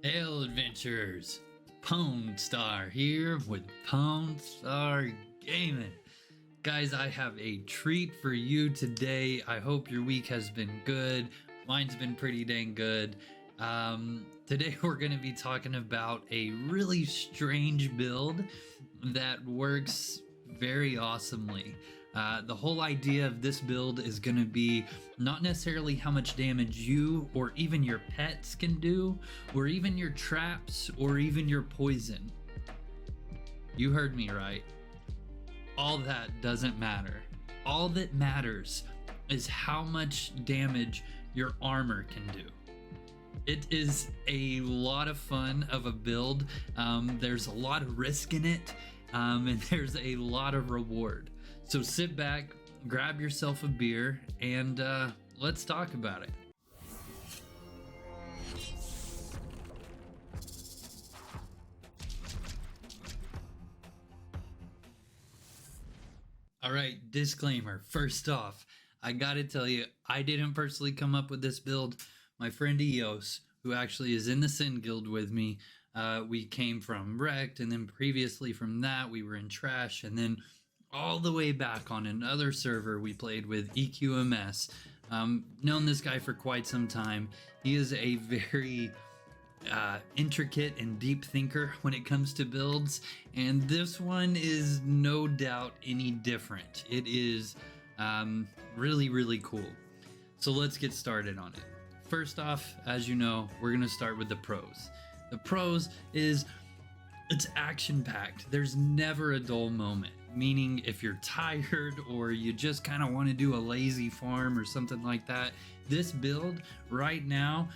Hail adventurers! Pwn Star here with Pwn Star Gaming. Guys, I have a treat for you today. I hope your week has been good. Mine's been pretty dang good. Today we're going to be talking about a really strange build that works very awesomely. The whole idea of this build is going to be not necessarily how much damage you or even your pets can do, or even your traps, or even your poison. You heard me right. All that doesn't matter. All that matters is how much damage your armor can do. It is a lot of fun of a build. There's a lot of risk in it, and there's a lot of reward. So sit back, grab yourself a beer, and let's talk about it. All right, disclaimer. First off, I gotta tell you, I didn't personally come up with this build. My friend Eaos, who actually is in the Sin Guild with me, we came from Wrecked, and then previously from that, we were in Trash, and then all the way back on another server we played with EQMS. Known this guy for quite some time. He is a very intricate and deep thinker when it comes to builds, and this one is no doubt any different. It is really cool. So let's get started on it. First off, as you know, we're gonna start with the pros. The pros is it's action-packed. There's never a dull moment. Meaning if you're tired or you just kind of want to do a lazy farm or something like that, this build right now,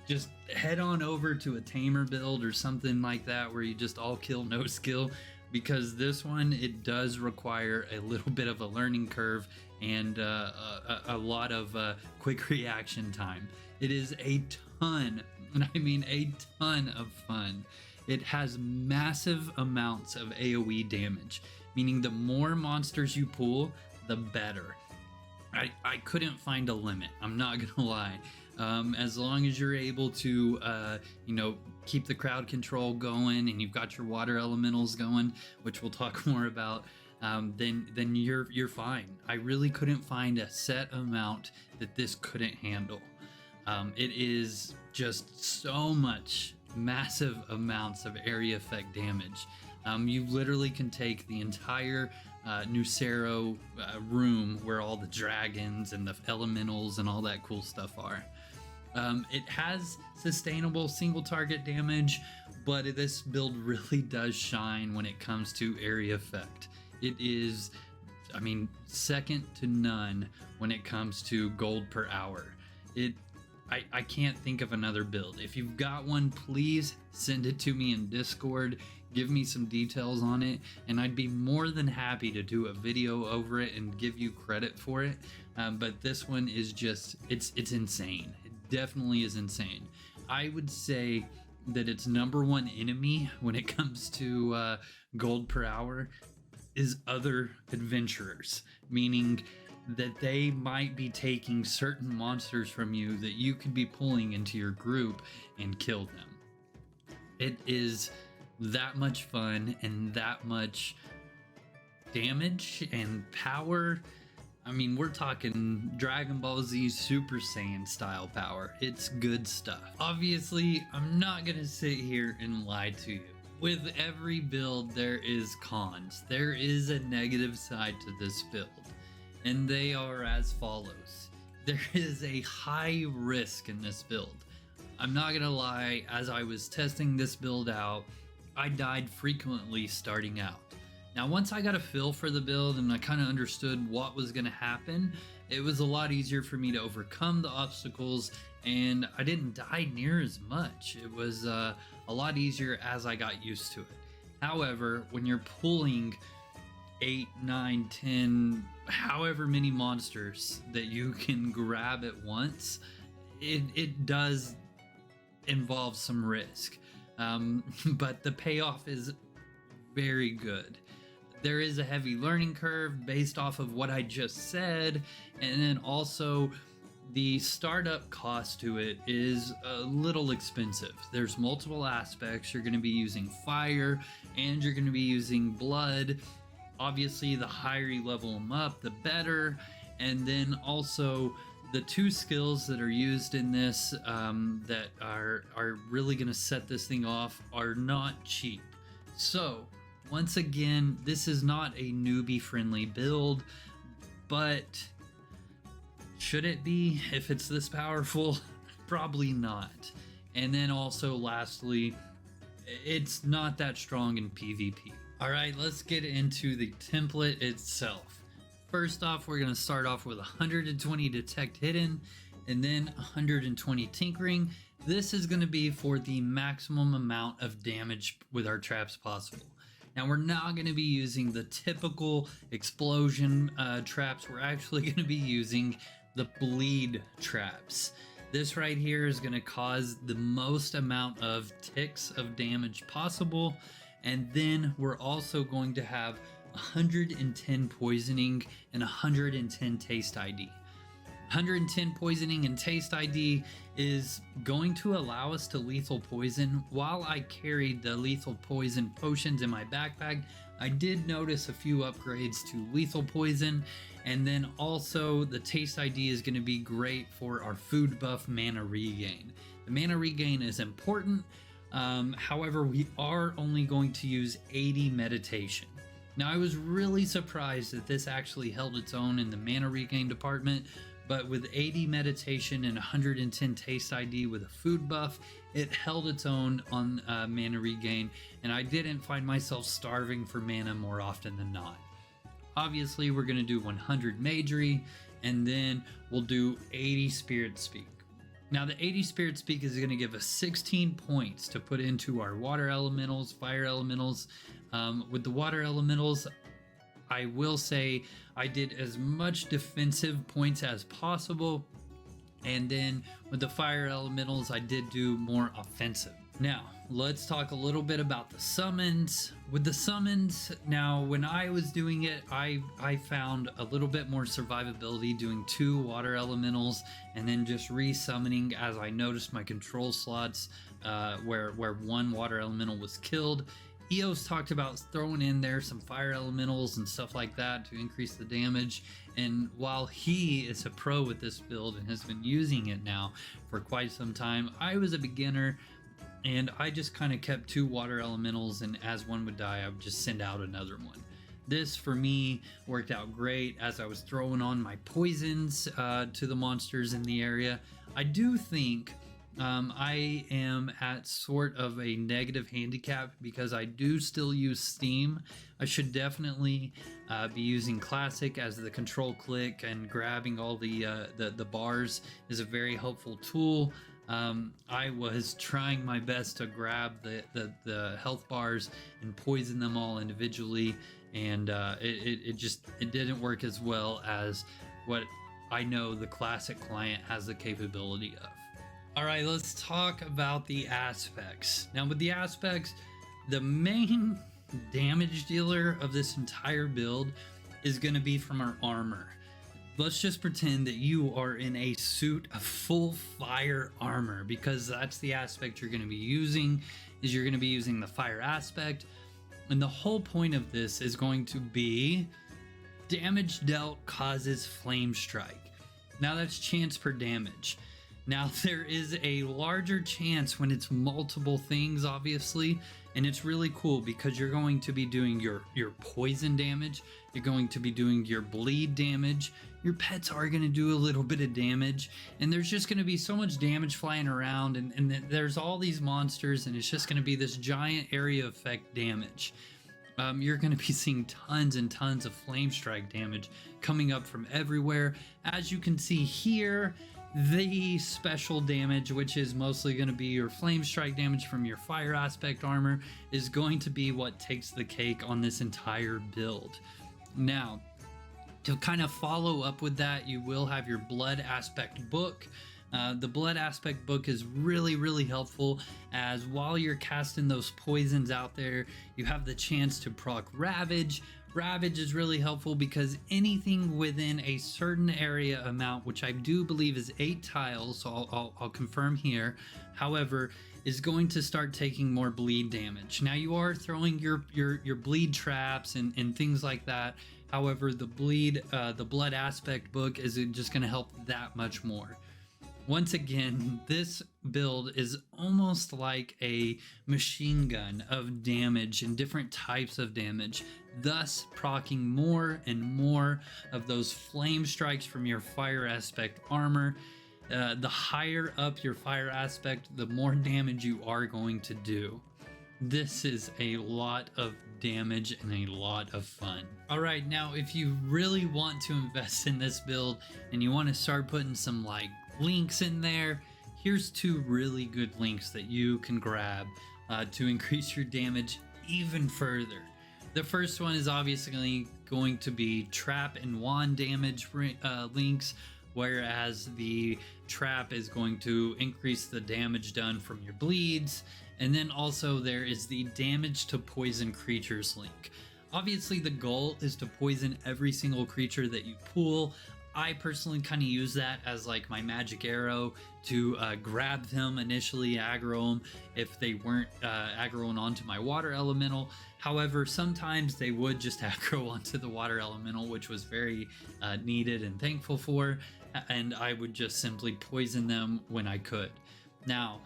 just head on over to a tamer build or something like that where you just all kill no skill, because this one, it does require a little bit of a learning curve and a lot of quick reaction time. It is a ton, and I mean a ton of fun. It has massive amounts of AoE damage, meaning the more monsters you pull, the better. I couldn't find a limit, I'm not gonna lie. As long as you're able to, keep the crowd control going and you've got your water elementals going, which we'll talk more about, then you're fine. I really couldn't find a set amount that this couldn't handle. It is just so much massive amounts of area effect damage. You literally can take the entire Nucero room where all the dragons and the elementals and all that cool stuff are. It has sustainable single target damage, but this build really does shine when it comes to area effect. It is, second to none when it comes to gold per hour. I can't think of another build. If you've got one, please send it to me in Discord. Give me some details on it, and I'd be more than happy to do a video over it and give you credit for it. But this one is just, it's insane. It definitely is insane. I would say that its number one enemy when it comes to gold per hour is other adventurers, meaning that they might be taking certain monsters from you that you could be pulling into your group and kill them. It is that much fun and that much damage and power. We're talking Dragon Ball Z Super Saiyan style power. It's good stuff. Obviously, I'm not gonna sit here and lie to you. With every build, there is cons. There is a negative side to this build, and they are as follows. There is a high risk in this build. I'm not gonna lie, as I was testing this build out, I died frequently starting out. Now, once I got a feel for the build and I kind of understood what was gonna happen, it was a lot easier for me to overcome the obstacles, and I didn't die near as much. It was a lot easier as I got used to it. However, when you're pulling 8, 9, 10, however many monsters that you can grab at once, it does involve some risk. But the payoff is very good. There is a heavy learning curve based off of what I just said, and then also the startup cost to it is a little expensive. There's multiple aspects. You're going to be using fire and you're going to be using blood. Obviously, the higher you level them up, the better. And then also the two skills that are used in this that are really going to set this thing off are not cheap. So once again, this is not a newbie friendly build, but should it be if it's this powerful? Probably not. And then also lastly, it's not that strong in PvP. All right, let's get into the template itself. First off, we're going to start off with 120 detect hidden and then 120 tinkering. This is going to be for the maximum amount of damage with our traps possible. Now we're not going to be using the typical explosion traps. We're actually going to be using the bleed traps. This right here is going to cause the most amount of ticks of damage possible. And then we're also going to have 110 poisoning and 110 taste ID. 110 poisoning and taste ID is going to allow us to lethal poison. While I carried the lethal poison potions in my backpack, I did notice a few upgrades to lethal poison. And then also the taste ID is going to be great for our food buff mana regain. The mana regain is important. However, we are only going to use 80 meditation. Now, I was really surprised that this actually held its own in the mana regain department, but with 80 meditation and 110 taste ID with a food buff, it held its own on mana regain, and I didn't find myself starving for mana more often than not. Obviously, we're going to do 100 magery, and then we'll do 80 spirit speak. Now, the 80 Spirit Speak is going to give us 16 points to put into our water elementals, fire elementals. With the water elementals, I will say I did as much defensive points as possible. And then with the fire elementals, I did do more offensive. Now, let's talk a little bit about the summons. With the summons, now when I was doing it, I found a little bit more survivability doing 2 water elementals and then just re-summoning as I noticed my control slots where 1 water elemental was killed. Eaos talked about throwing in there some fire elementals and stuff like that to increase the damage. And while he is a pro with this build and has been using it now for quite some time, I was a beginner. And I just kind of kept 2 water elementals, and as one would die, I would just send out another one. This, for me, worked out great as I was throwing on my poisons to the monsters in the area. I do think I am at sort of a negative handicap because I do still use Steam. I should definitely be using Classic, as the control click and grabbing all the bars is a very helpful tool. I was trying my best to grab the health bars and poison them all individually, and it didn't work as well as what I know the Classic client has the capability of. All right, let's talk about the aspects. Now, with the aspects, the main damage dealer of this entire build is going to be from our armor. Let's just pretend that you are in a suit of full fire armor, because that's the aspect you're going to be using. Is you're going to be using the fire aspect, and the whole point of this is going to be damage dealt causes flame strike. Now that's chance per damage. Now there is a larger chance when it's multiple things, obviously, and it's really cool because you're going to be doing your poison damage, you're going to be doing your bleed damage, your pets are going to do a little bit of damage, and there's just going to be so much damage flying around, and there's all these monsters, and it's just going to be this giant area effect damage. You're going to be seeing tons and tons of flame strike damage coming up from everywhere. As you can see here, the special damage, which is mostly going to be your flame strike damage from your fire aspect armor, is going to be what takes the cake on this entire build. Now, to kind of follow up with that, you will have your blood aspect book. The blood aspect book is really, really helpful, as while you're casting those poisons out there, you have the chance to proc ravage. Ravage is really helpful because anything within a certain area amount, which I do believe is 8 tiles, so I'll confirm here, however, is going to start taking more bleed damage. Now you are throwing your bleed traps and things like that. However, the blood aspect book is just going to help that much more. Once again, this build is almost like a machine gun of damage and different types of damage, thus proccing more and more of those flame strikes from your fire aspect armor. The higher up your fire aspect, the more damage you are going to do. This is a lot of damage and a lot of fun. All right, now if you really want to invest in this build and you want to start putting some like links in there, here's 2 really good links that you can grab to increase your damage even further. The first one is obviously going to be trap and wand damage links, whereas the trap is going to increase the damage done from your bleeds. And then also there is the damage to poison creatures link. Obviously the goal is to poison every single creature that you pull. I personally kind of use that as like my magic arrow to grab them initially, aggro them if they weren't aggroing onto my water elemental. However, sometimes they would just aggro onto the water elemental, which was very needed and thankful for, and I would just simply poison them when I could. Now,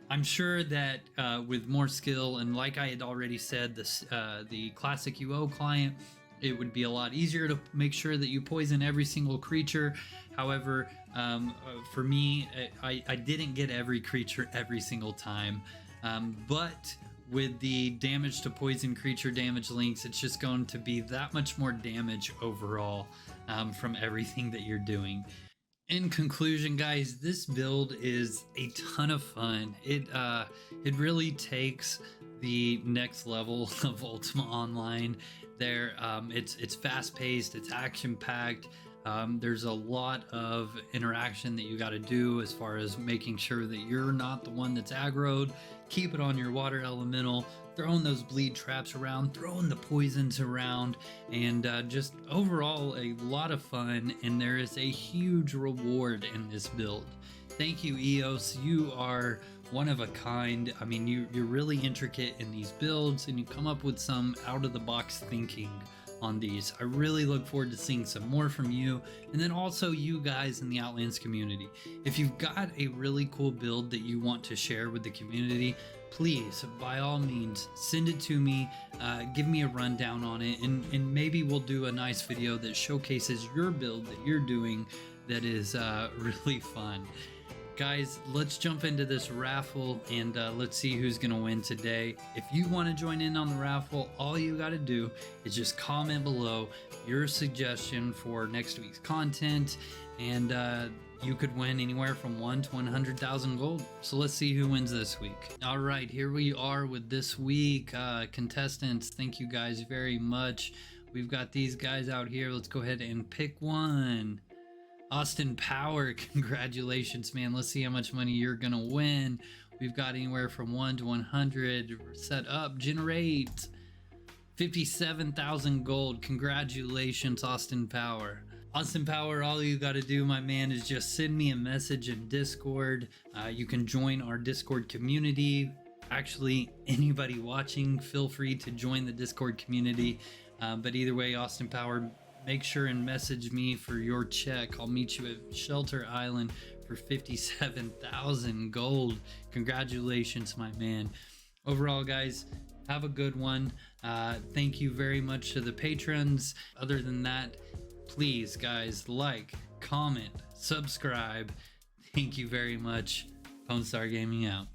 I'm sure that with more skill, and like I had already said, the classic UO client, it would be a lot easier to make sure that you poison every single creature. However, for me, I didn't get every creature every single time. But with the damage to poison creature damage links, it's just going to be that much more damage overall from everything that you're doing. In conclusion, guys, this build is a ton of fun. It really takes the next level of Ultima Online. It's fast-paced, it's action-packed. There's a lot of interaction that you got to do as far as making sure that you're not the one that's aggroed. Keep it on your water elemental, throwing those bleed traps around, throwing the poisons around, and just overall a lot of fun. And there is a huge reward in this build. Thank you, Eaos. You are one of a kind. I mean, you're really intricate in these builds, and you come up with some out-of-the-box thinking on these. I really look forward to seeing some more from you, and then also you guys in the Outlands community. If you've got a really cool build that you want to share with the community, please, by all means, send it to me, give me a rundown on it, and maybe we'll do a nice video that showcases your build that you're doing that is really fun. Guys, let's jump into this raffle and let's see who's gonna win today. If you want to join in on the raffle, all you got to do is just comment below your suggestion for next week's content, and you could win anywhere from 1 to 100,000 gold. So let's see who wins this week. All right, here we are with this week. Contestants, thank you guys very much. We've got these guys out here. Let's go ahead and pick one. Austin Power, congratulations, man. Let's see how much money you're gonna win. We've got anywhere from 1 to 100. Set up, generate 57,000 gold. Congratulations, Austin Power. Austin Power, all you got to do, my man, is just send me a message in Discord. You can join our Discord community. Actually, anybody watching, feel free to join the Discord community. But either way, Austin Power, make sure and message me for your check. I'll meet you at Shelter Island for 57,000 gold. Congratulations, my man. Overall, guys, have a good one. Thank you very much to the patrons. Other than that, please, guys, like, comment, subscribe. Thank you very much. Pwn Star Gaming out.